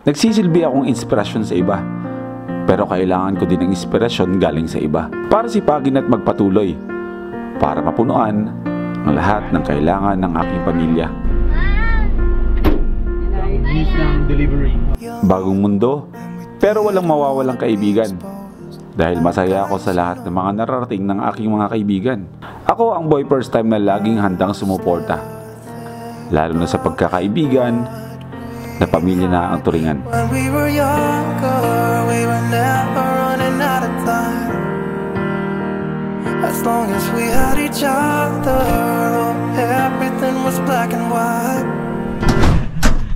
Nagsisilbi akong inspirasyon sa iba, pero kailangan ko din ng inspirasyon galing sa iba para sipagin at magpatuloy, para mapunuan ang lahat ng kailangan ng aking pamilya. Bagong mundo, pero walang mawawalang kaibigan. Dahil masaya ako sa lahat ng mga nararating ng aking mga kaibigan. Ako ang boy first time na laging handang sumuporta. Lalo na sa pagkakaibigan na pamilya na ang turingan. When we were younger, we were never running out of time. As long as we had each other, everything was black and white.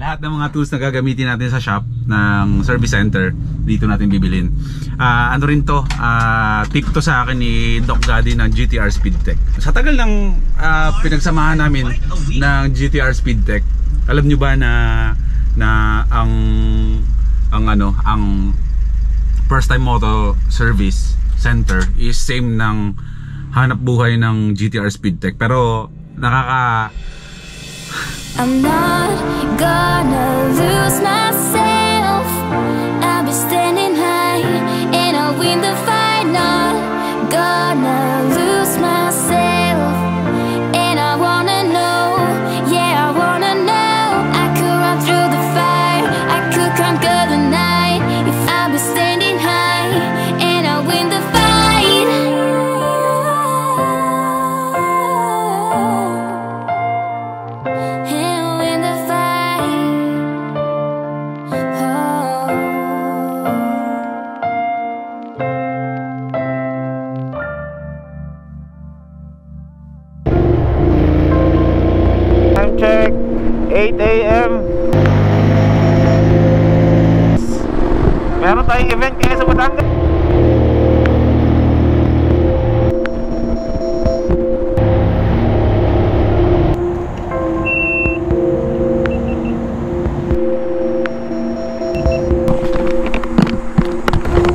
Lahat ng mga tools na gagamitin natin sa shop ng service center, dito natin bibilin. Ano rin to, tip to sa akin ni Doc Gaddy ng GTR Speedtech. Sa tagal ng pinagsamahan namin ng GTR Speedtech, alam nyo ba na ang first time moto service center is same ng hanap buhay ng GTR Speedtech, pero I'm not gonna lose myself. I'll be standing high and I'll win the fight. Not gonna lose myself. And I wanna know, yeah, I wanna know. I could run through the fire, I could conquer the night. If I'll be standing high and I'll win the fight. Check, 8 AM. Meron tayong event kaya sa Batangas.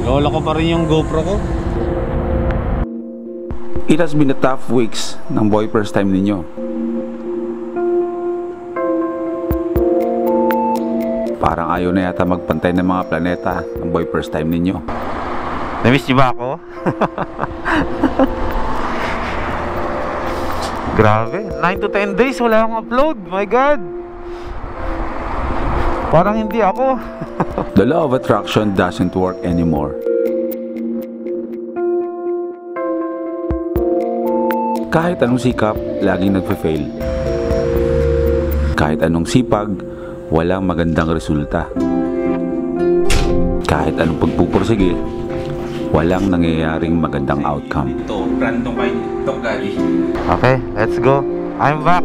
Lola ko pa rin yung GoPro ko. It has been a tough weeks ng boy first time ninyo. Parang ayaw na yata magpantay ng mga planeta ng boy first time ninyo. Namiss niyo ba ako? Grabe, 9 to 10 days wala akong upload. My God, parang hindi ako. The law of attraction doesn't work anymore. Kahit anong sikap, laging nagfe-fail. Kahit anong sipag, walang magandang resulta. Kahit anong pagpupursige, walang nangyayaring magandang outcome. Ito, random kay Doc Gaddy. Okay, let's go. I'm back.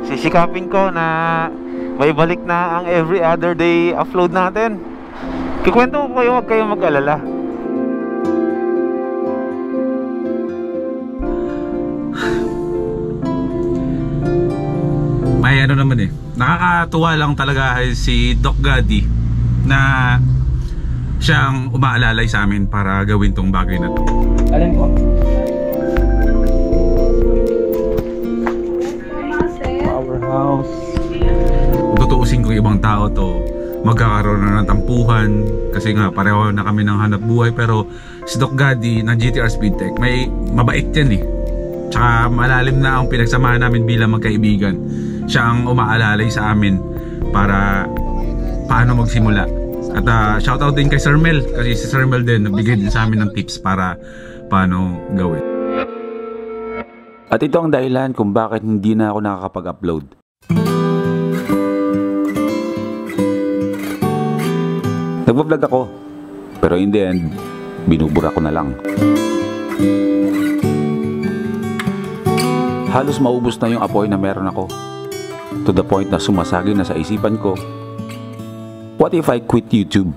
Sisikapin ko na may balik na ang every other day upload natin. Kikwento ko kayo, huwag kayong mag-alala. May ano naman nakakatuwa lang talaga si Doc Gaddy na siyang umaalalay sa amin para gawin tong bagay na to. Alin po? Powerhouse. Kung tutuusin ko ibang tao to, magkakaroon na ng tampuhan kasi nga pareho na kami ng hanap buhay, pero si Doc Gaddy ng GTR Speedtech may mabait yan tsaka malalim na ang pinagsamahan namin bilang magkaibigan. Siya ang umaalalay sa amin para paano magsimula. At shoutout din kay Sir Mel, kasi si Sir Mel din nagbigay din sa amin ng tips para paano gawin. At ito ang dahilan kung bakit hindi na ako nakakapag-upload. Nagpa-vlog ako, pero in the end, binubura ko na lang. Halos maubos na yung apoy na meron ako. To the point na sumasagi na sa isipan ko, what if I quit YouTube?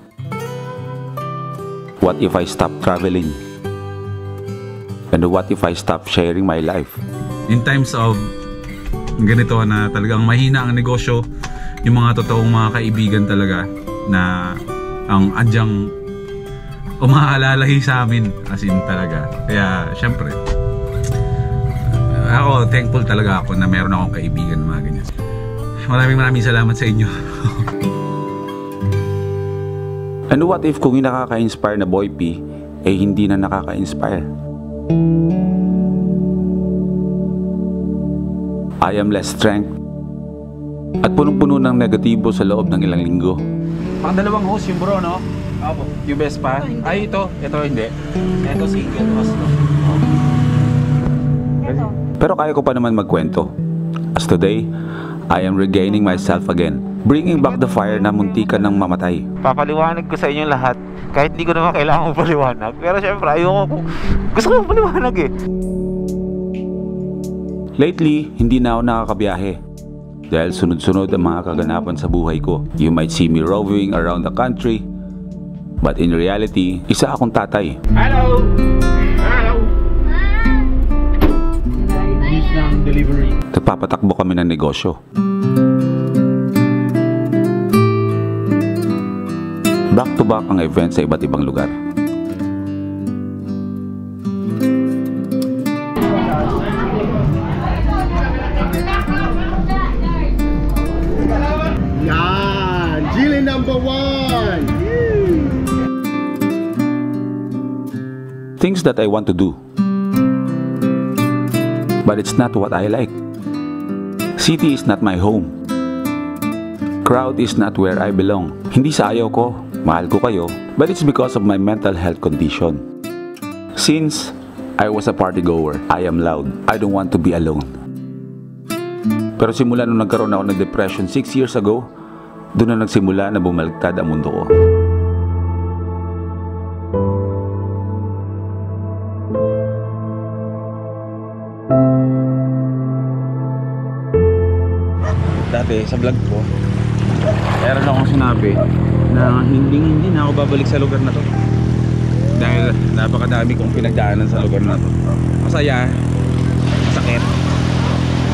What if I stop traveling? And what if I stop sharing my life? In times of ganito na talagang mahina ang negosyo, yung mga totoong mga kaibigan talaga na ang adyang umaalalay sa amin, as in talaga. Kaya syempre ako thankful talaga ako na meron akong kaibigan na mga ganyan. Maraming salamat sa inyo. And what if kung yung nakaka-inspire na Boy P, eh hindi na nakaka-inspire? I am less strength at punong-puno ng negatibo sa loob ng ilang linggo. Pang dalawang host yung bro, no? Opo. Yung best pa? Ay, ito hindi. Ito single host, no? Pero kaya ko pa naman magkwento. As today, I am regaining myself again, bringing back the fire na muntikan ng mamatay. Papaliwanag ko sa inyo lahat. Kahit hindi ko naman kailangan paliwanag. Pero syempre, gusto ko paliwanag eh. Lately, hindi na ako nakakabiyahe. Dahil sunod-sunod ang mga kaganapan sa buhay ko. You might see me roving around the country, but in reality, isa akong tatay. Hello! Hello! News ng delivery. Nagpapatakbo kami ng negosyo. Back to back ang event sa iba't ibang lugar. Yan! Jilly number 1! Things that I want to do, but it's not what I like. City is not my home. Crowd is not where I belong. Hindi sa ayaw ko, mahal ko kayo, but it's because of my mental health condition. Since I was a party goer, I am loud. I don't want to be alone. Pero simula nung nagkaroon ako ng depression 6 years ago, doon na nagsimula na bumaliktad ang mundo ko. Dati sa vlog ko, meron akong sinabi na hindi na ako babalik sa lugar na to dahil napakadami kong pinagdaanan sa lugar na to. Masaya, masakit,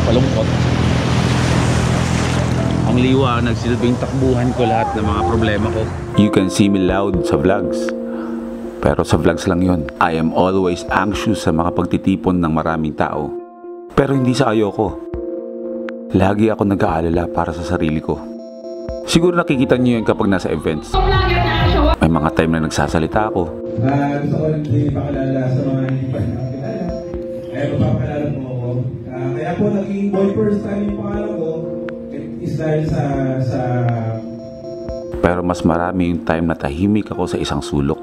palungkot. Ang liwa, nagsilbing takbuhan ko lahat ng mga problema ko. You can see me loud sa vlogs, pero sa vlogs lang yun. I am always anxious sa mga pagtitipon ng maraming tao, pero hindi sa ayoko. Lagi ako nag-aalala para sa sarili ko. Siguro nakikita niyo yun kapag nasa events. May mga time na nagsasalita ako. Gusto ko rin ipakilala sa mga hindi pa nakakilala. Kaya papakilala mo ako. Kaya po naging boy first time yung pangalan ko is dahil sa... Pero mas marami yung time na tahimik ako sa isang sulok.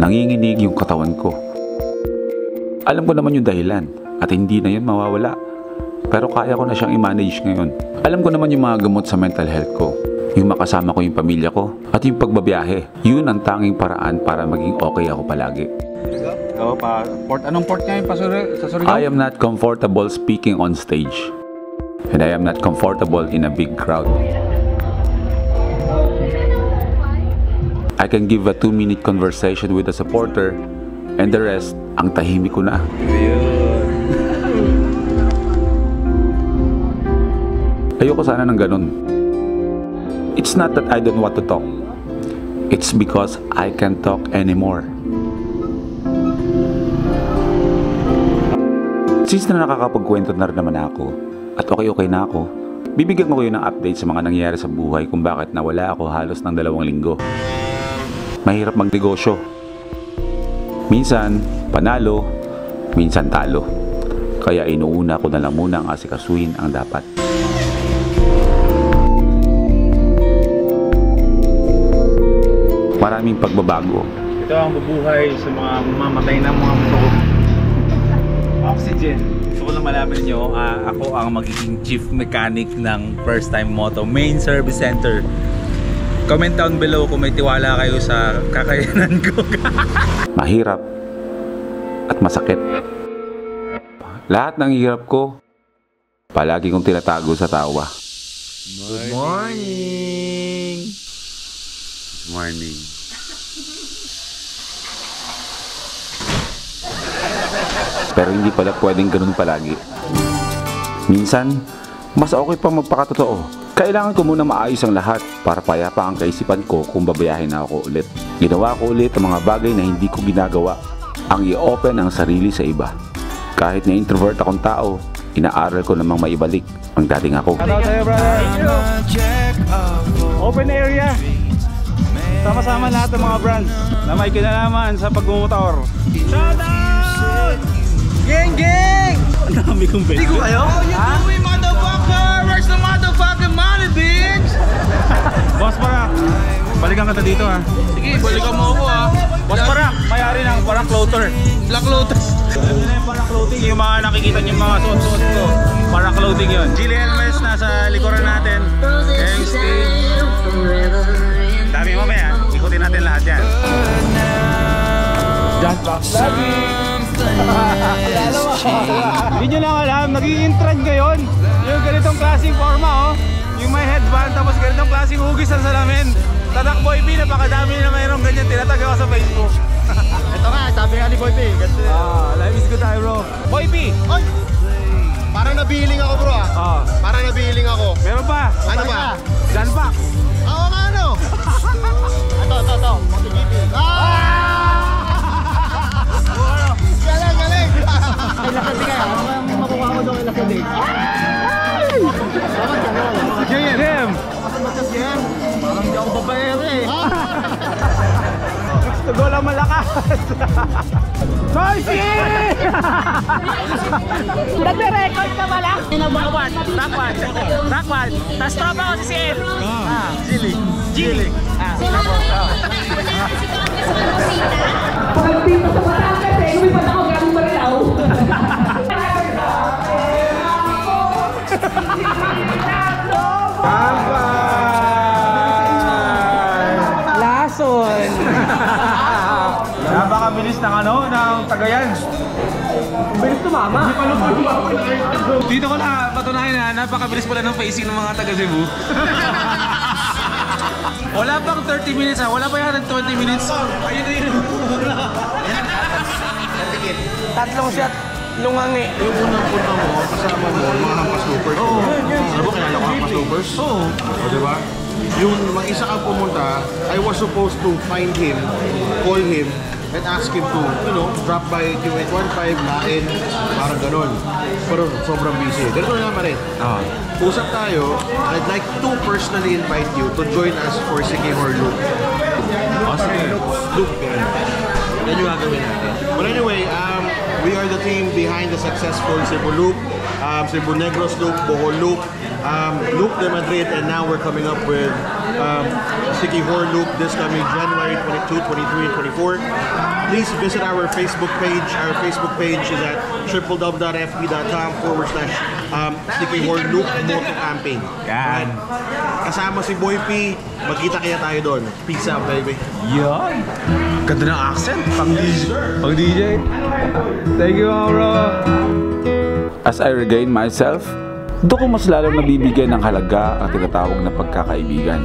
Nanginginig yung katawan ko. Alam ko naman yung dahilan. At hindi na yun mawawala. Pero kaya ko na siyang i-manage ngayon. Alam ko naman yung mga gamot sa mental health ko. Yung makasama ko yung pamilya ko. At yung pagbabiyahe. Yun ang tanging paraan para maging okay ako palagi. Anong port ngayon pa sa Surigao? I am not comfortable speaking on stage. And I am not comfortable in a big crowd. I can give a 2-minute conversation with a supporter. And the rest, ang tahimik ko na. Ayoko sana ng ganun. It's not that I don't want to talk. It's because I can't talk anymore. Since na nakakapagkwento na rin naman ako, at okay na ako, bibigyan ko kayo ng update sa mga nangyayari sa buhay kung bakit nawala ako halos ng 2 linggo. Mahirap magnegosyo. Minsan, panalo, minsan talo. Kaya inuuna ko na lang muna ang asikasuhin ang dapat. Maraming pagbabago. Ito ang bubuhay sa mga mamatay na mga motor. Oxygen. Gusto ko lang malaman nyo, ako ang magiging chief mechanic ng First Time Moto Main Service Center. Comment down below kung may tiwala kayo sa kakayanan ko. Mahirap at masakit. Lahat ng hirap ko, palagi kong tinatago sa tawa. Good morning! Good morning. Pero hindi pala pwedeng ganun palagi. Minsan, mas okay pa magpakatotoo. Kailangan ko muna maayos ang lahat para payapa ang kaisipan ko kung babayahin na ako ulit. Ginawa ko ulit ang mga bagay na hindi ko ginagawa. Ang i-open ang sarili sa iba. Kahit na introvert akong tao, inaaral ko namang maibalik ang dating ako. I'm a jack of all Open area. Sama-sama lahat ng mga brands na may kinalaman sa pagmumotor. Shoutout! Gang gang! Ang dami kong best. Hindi ko kayo? Oh, you doing, motherfucker? Where's the motherfucking money, bitch? Boss Parak, balikan ka dito ha. Sige, balikan mo ako ha. Boss Parak, may-ari ng Parak Clother. Black Lotus. Ano na yung Parak Clothing? Yung mga nakikita yung mga suot-suot ko. Parak Clothing yun. GLMS nasa likuran natin. Gang Steve. Dami mamaya. Ikutin natin lahat yan. Just back lagi. Hindi nyo lang alam, nagiging trend ngayon. Yung ganitong klaseng forma, oh. Yung may headband, tapos ganitong klaseng hugis sa salamin. Tatak Boy P, napakadami na mayroong ganyan. Tinatag ako sa Facebook. Ito nga, sabi nga ni Boy P. Life is good tayo, bro. Boy P! Oy! Parang nabihiling ako, bro ah. Parang nabihiling ako. Meron pa? Ano ba? Gun pack. Oo nga, ano? Ito. Galing! Ay, lakadi kaya. Ano makuha ko doon, lakadi? JM! Parang di ako babaero eh. Gusto ko lang malakas. Noisy! Nagre-record ka ba lang? Backward. Tapos tropa ko si CL. Jilly. Pag dito sa Batangas eh, lumipat ako galing Marilao. Lason. Napakabilis ng ng Tagayan. Bilis tumama. Dito ko na patunayan na napakabilis pala ng facing ng mga taga Cebu. Wala pang 30 minutes ha, wala pa yan 20 minutes. Ayun na yun. Tatlong shot, lungangi. Yung unang punta mo, kasama mo, mga hampas loopers. Oo. Alam mo, kilala ko hampas loopers? Oo. O, diba? Yung mag-isa ka pumunta, I was supposed to find him, call him, and ask him to, drop by Q815, kain, parang ganun. Pero sobrang busy. Ganito na naman rin. Usap tayo, I'd like to personally invite you to join us for Sikihor Loop. Loop, yan. Yan yung gagawin natin. But anyway, we are the team behind the successful Cebu Loop, Cebu Negros Loop, Bohol Loop, Loop de Madrid, and now we're coming up with Sikihor Loop this coming January 22, 23, and 24. Please visit our Facebook page. Our Facebook page is at www.fb.com/Sikihor Loop Moto Camping. Yan. Kasama si Boy P, magkita kaya tayo doon. Peace out, baby. Yan. Ganda ng accent. Pang DJ. Thank you, bro. As I regain myself, doon ko mas lalong nabibigyan ng halaga ang tinatawag na pagkakaibigan.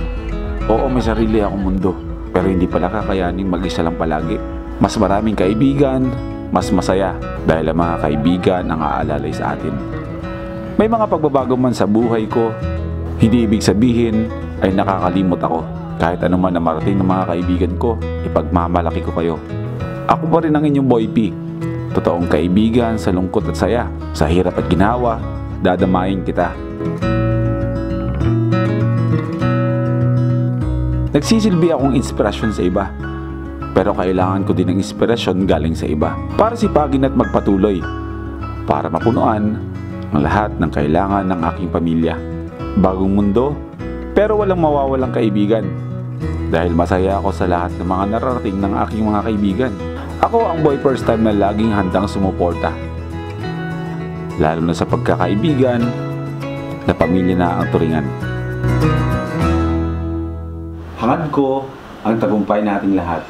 Oo, may sarili akong mundo, pero hindi pala kakayaning mag-isa lang palagi. Mas maraming kaibigan, mas masaya dahil ang mga kaibigan ang aalalay sa atin. May mga pagbabago man sa buhay ko, hindi ibig sabihin ay nakakalimot ako. Kahit anuman na marating ng mga kaibigan ko, ipagmamalaki ko kayo. Ako pa rin ang inyong Boy P. Totoong kaibigan sa lungkot at saya, sa hirap at ginawa, dadamayin kita. Nagsisilbi akong inspirasyon sa iba, pero kailangan ko din ng inspirasyon galing sa iba para sipagin at magpatuloy, para mapunuan ang lahat ng kailangan ng aking pamilya. Bagong mundo, pero walang mawawalang kaibigan, dahil masaya ako sa lahat ng mga nararating ng aking mga kaibigan. Ako ang boy first time na laging handang sumuporta, lalo na sa pagkakaibigan na pamilya na ang turingan. Hangad ko ang tagumpay nating lahat.